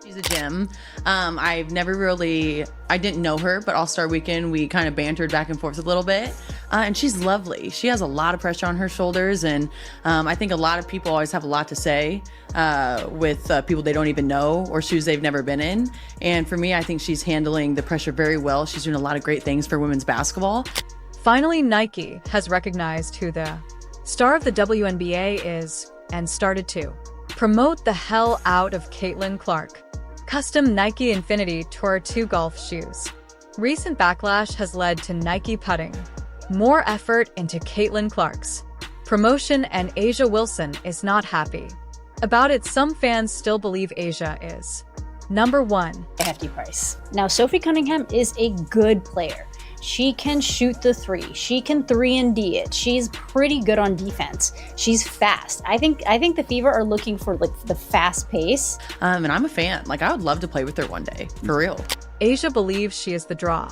She's a gym. I didn't know her, but All-Star Weekend, we kind of bantered back and forth a little bit. And she's lovely. She has a lot of pressure on her shoulders. And I think a lot of people always have a lot to say with people they don't even know or shoes they've never been in. And for me, I think she's handling the pressure very well. She's doing a lot of great things for women's basketball. Finally, Nike has recognized who the star of the WNBA is and started to promote the hell out of Caitlin Clark. Custom Nike Infinity Tour 2 golf shoes. Recent backlash has led to Nike putting more effort into Caitlin Clark's promotion, and Asia Wilson is not happy about it. Some fans still believe Asia is number one. A hefty price. Now, Sophie Cunningham is a good player. She can shoot the three. She can 3-and-D it. She's pretty good on defense. She's fast. I think the Fever are looking for like the fast pace. And I'm a fan. Like, I would love to play with her one day, for real. Asia believes she is the draw.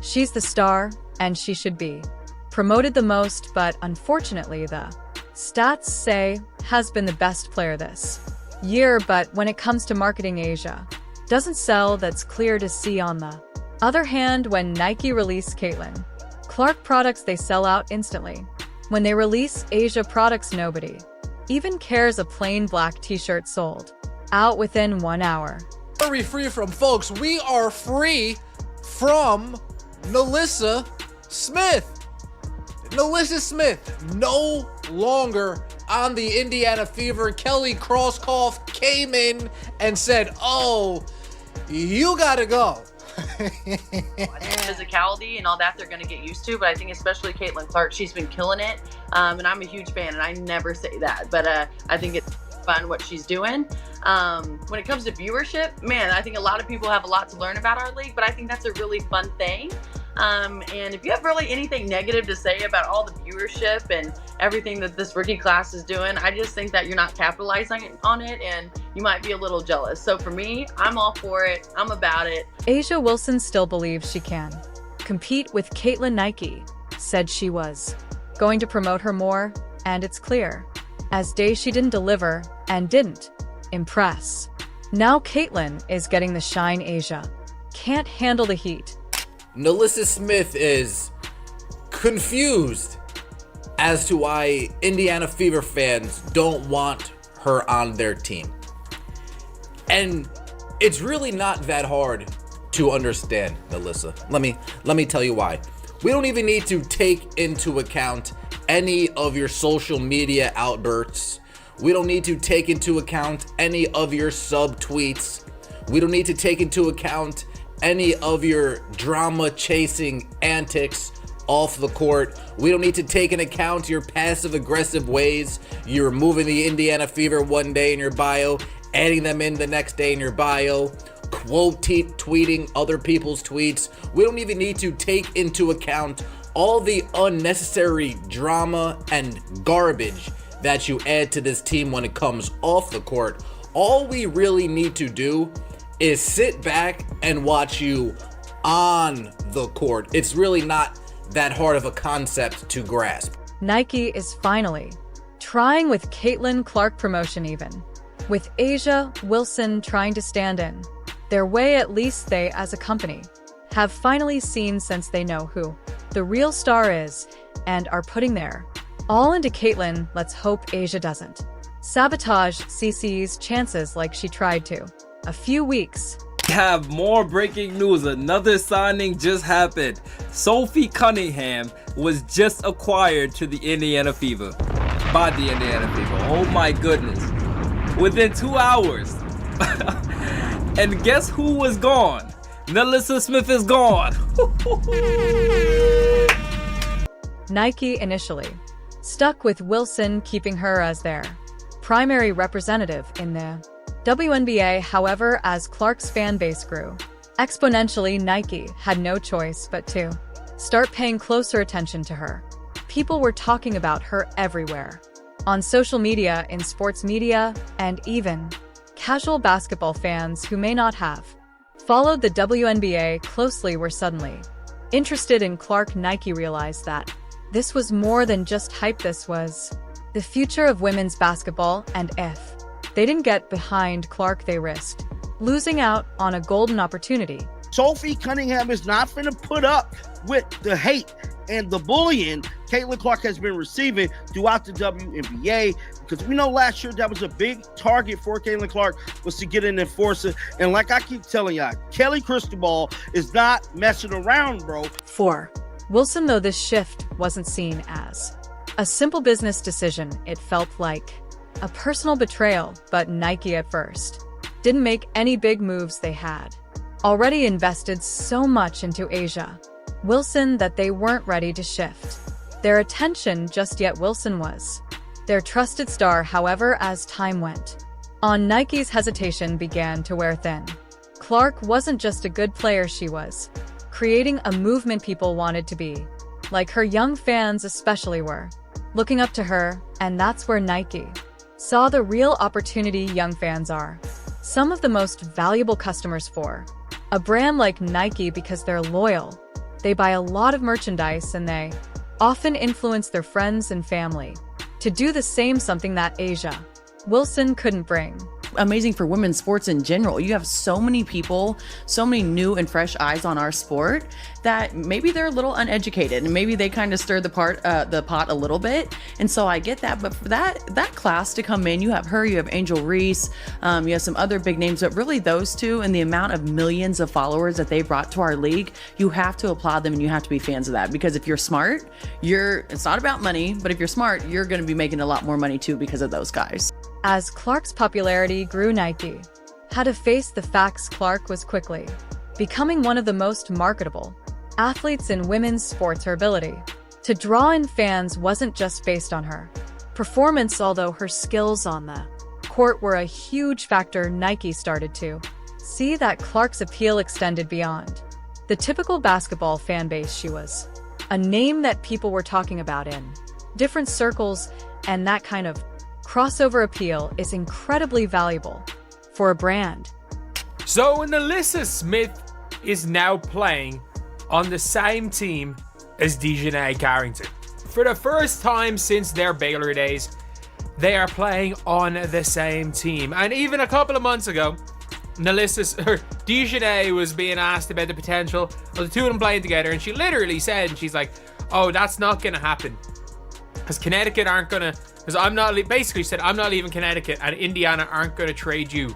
She's the star, and she should be promoted the most, but unfortunately the stats say has been the best player this year. But when it comes to marketing, Asia doesn't sell. That's clear to see. On the other hand, when Nike release Caitlin Clark products, they sell out instantly. When they release Asia products, nobody even cares. A plain black t-shirt sold out within 1 hour. Very free from, folks. We are free from NaLyssa Smith. NaLyssa Smith no longer on the Indiana Fever. Kelly Krauskopf came in and said, "Oh, you gotta go." I think physicality and all that they're going to get used to, but I think especially Caitlin Clark, she's been killing it, and I'm a huge fan, and I never say that, but I think it's fun what she's doing. When it comes to viewership, man, I think a lot of people have a lot to learn about our league, but I think that's a really fun thing. And if you have really anything negative to say about all the viewership and everything that this rookie class is doing, I just think that you're not capitalizing on it and you might be a little jealous. So for me, I'm all for it. I'm about it. Asia Wilson still believes she can compete with Caitlin. Nike said she was going to promote her more, and it's clear as day she didn't deliver and didn't impress. Now Caitlin is getting the shine. Asia can't handle the heat. NaLyssa Smith is confused as to why Indiana Fever fans don't want her on their team. And it's really not that hard to understand, NaLyssa. Let me tell you why. We don't even need to take into account any of your social media outbursts. We don't need to take into account any of your sub-tweets. We don't need to take into account any of your drama-chasing antics off the court. We don't need to take into account your passive-aggressive ways. You're removing the Indiana Fever one day in your bio, adding them in the next day in your bio, tweeting other people's tweets. We don't even need to take into account all the unnecessary drama and garbage that you add to this team when it comes off the court. All we really need to do is sit back and watch you on the court. It's really not that hard of a concept to grasp. Nike is finally trying with Caitlin Clark promotion, even with Asia Wilson trying to stand in their way. At least they, as a company, have finally seen, since they know who the real star is, and are putting their all into Caitlin. Let's hope Asia doesn't sabotage CC's chances like she tried to a few weeks. We have more breaking news. Another signing just happened. Sophie Cunningham was just acquired to the Indiana Fever by the Indiana Fever. Oh my goodness. Within 2 hours. And guess who was gone? NaLyssa Smith is gone. Nike initially stuck with Wilson, keeping her as their primary representative in the WNBA. However, as Clark's fan base grew exponentially, Nike had no choice but to start paying closer attention to her. People were talking about her everywhere, on social media, in sports media, and even casual basketball fans who may not have followed the WNBA closely were suddenly interested in Clark. Nike realized that this was more than just hype. This was the future of women's basketball, and if they didn't get behind Clark, they risked losing out on a golden opportunity. Sophie Cunningham is not finna put up with the hate and the bullying Caitlin Clark has been receiving throughout the WNBA, because we know last year that was a big target for Caitlin Clark, was to get an enforcer. And like I keep telling y'all, Kelly Cristobal is not messing around, bro. 4. Wilson, though this shift wasn't seen as a simple business decision, it felt like a personal betrayal, but Nike at first didn't make any big moves. They had already invested so much into Asia Wilson that they weren't ready to shift their attention just yet. Wilson was their trusted star. However, as time went on, Nike's hesitation began to wear thin. Clark wasn't just a good player, she was creating a movement. People wanted to be like her. Young fans especially were looking up to her, and that's where Nike saw the real opportunity. Young fans are some of the most valuable customers for a brand like Nike because they're loyal. They buy a lot of merchandise, and they often influence their friends and family to do the same, something that Asia Wilson couldn't bring. Amazing for women's sports in general. You have so many people, so many new and fresh eyes on our sport that maybe they're a little uneducated and maybe they kind of stir the pot a little bit. And so I get that, but for that class to come in, you have her, you have Angel Reese, you have some other big names, but really those two and the amount of millions of followers that they brought to our league, you have to applaud them and you have to be fans of that, because if you're smart, it's not about money, but if you're smart, you're going to be making a lot more money too because of those guys. As Clark's popularity grew, Nike had to face the facts. Clark was quickly becoming one of the most marketable athletes in women's sports. Her ability to draw in fans wasn't just based on her performance, although her skills on the court were a huge factor. Nike started to see that Clark's appeal extended beyond the typical basketball fan base. She was a name that people were talking about in different circles, and that kind of crossover appeal is incredibly valuable for a brand. So NaLyssa Smith is now playing on the same team as DeJounte Carrington. For the first time since their Baylor days, they are playing on the same team. And even a couple of months ago, DeJounte was being asked about the potential of the two of them playing together, and she literally said, she's like, oh, that's not going to happen. Because Connecticut aren't going to, because I'm not leaving Connecticut, and Indiana aren't going to trade you.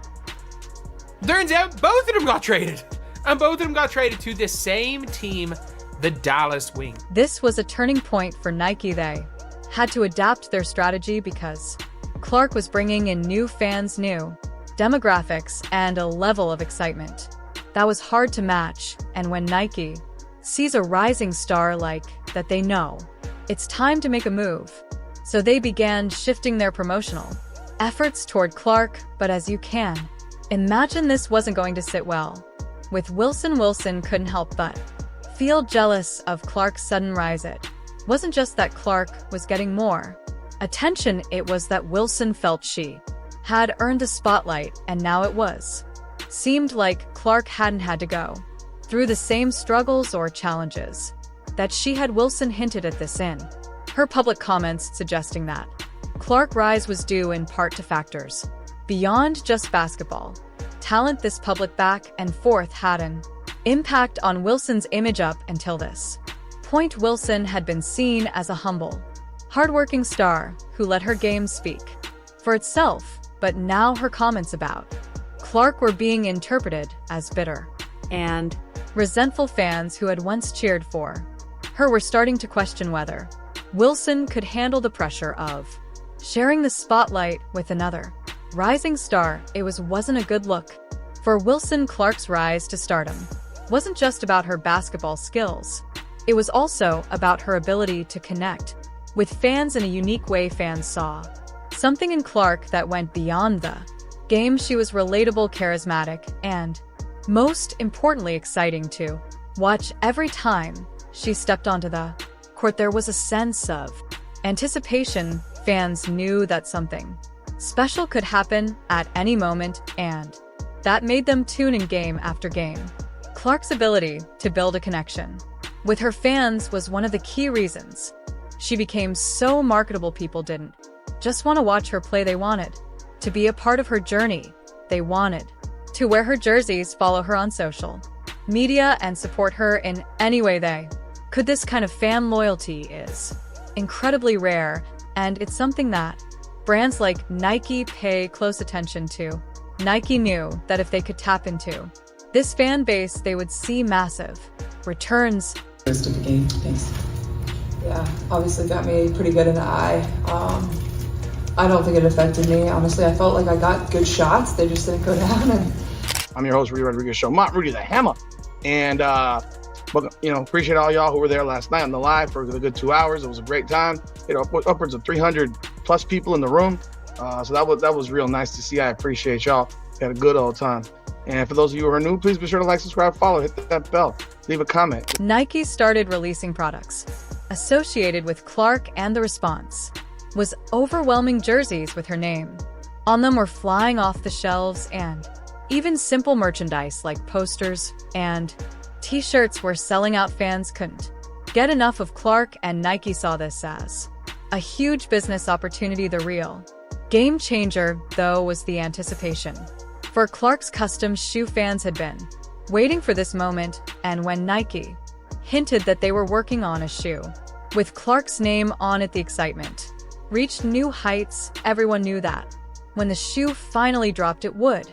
Turns out both of them got traded. And both of them got traded to the same team, the Dallas Wings. This was a turning point for Nike. They had to adapt their strategy because Clark was bringing in new fans, new demographics, and a level of excitement that was hard to match. And when Nike sees a rising star like that, they know it's time to make a move. So they began shifting their promotional efforts toward Clark. But as you can imagine, this wasn't going to sit well with Wilson. Wilson couldn't help but feel jealous of Clark's sudden rise. It wasn't just that Clark was getting more attention, it was that Wilson felt she had earned the spotlight, and now it seemed like Clark hadn't had to go through the same struggles or challenges that she had. Wilson hinted at this in her public comments, suggesting that Clark's rise was due in part to factors beyond just basketball talent. This public back and forth had an impact on Wilson's image. Up until this point, Wilson had been seen as a humble, hardworking star who let her game speak for itself, but now her comments about Clark were being interpreted as bitter and resentful. Fans who had once cheered for her were starting to question whether Wilson could handle the pressure of sharing the spotlight with another rising star. It wasn't a good look for Wilson. Clark's rise to stardom wasn't just about her basketball skills. It was also about her ability to connect with fans in a unique way. Fans saw something in Clark that went beyond the game. She was relatable, charismatic, and most importantly, exciting to watch. Every time she stepped onto the court, there was a sense of anticipation. Fans knew that something special could happen at any moment, and that made them tune in game after game. Clark's ability to build a connection with her fans was one of the key reasons she became so marketable. People didn't just want to watch her play, they wanted to be a part of her journey. They wanted to wear her jerseys, follow her on social media, and support her in any way they could. This kind of fan loyalty is incredibly rare, and it's something that brands like Nike pay close attention to. Nike knew that if they could tap into this fan base, they would see massive returns. Rest of the game. Thanks. Yeah, obviously got me pretty good in the eye. I don't think it affected me. Honestly, I felt like I got good shots. They just didn't go down. And I'm your host, Rudy Rodriguez Show. Rudy the Hammer. And, but, appreciate all y'all who were there last night on the live for the good 2 hours. It was a great time. Upwards of 300 plus people in the room. So that was real nice to see. I appreciate y'all. We had a good old time. And for those of you who are new, please be sure to like, subscribe, follow, hit that bell, leave a comment. Nike started releasing products associated with Clark, and the response was overwhelming. Jerseys with her name on them were flying off the shelves, and even simple merchandise like posters and t-shirts were selling out. Fans couldn't get enough of Clark, and Nike saw this as a huge business opportunity. The real game changer, though, was the anticipation for Clark's custom shoe. Fans had been waiting for this moment, and when Nike hinted that they were working on a shoe with Clark's name on it, the excitement reached new heights. Everyone knew that when the shoe finally dropped, it would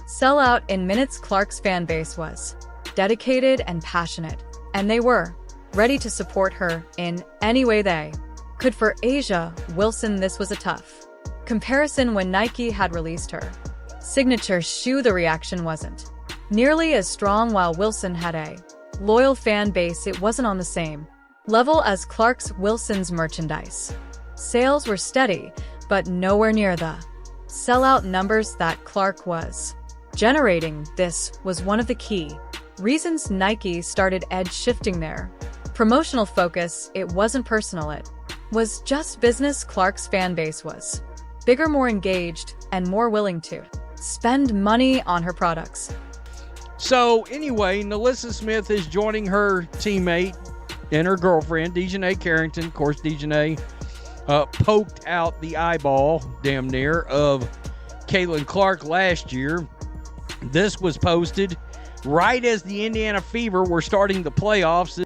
sell out in minutes. Clark's fan base was dedicated and passionate, and they were ready to support her in any way they could. For A'ja Wilson, this was a tough comparison. When Nike had released her signature shoe, the reaction wasn't nearly as strong. While Wilson had a loyal fan base, it wasn't on the same level as Clark's. Wilson's merchandise sales were steady, but nowhere near the sellout numbers that Clark was generating. This was one of the key reasons Nike started shifting their promotional focus. It wasn't personal, it was just business. Clark's fan base was bigger, more engaged, and more willing to spend money on her products. So anyway, NaLyssa Smith is joining her teammate and her girlfriend, Dejanay Carrington. Of course, Dejanay poked out the eyeball, damn near, of Caitlin Clark last year. This was posted right as the Indiana Fever were starting the playoffs.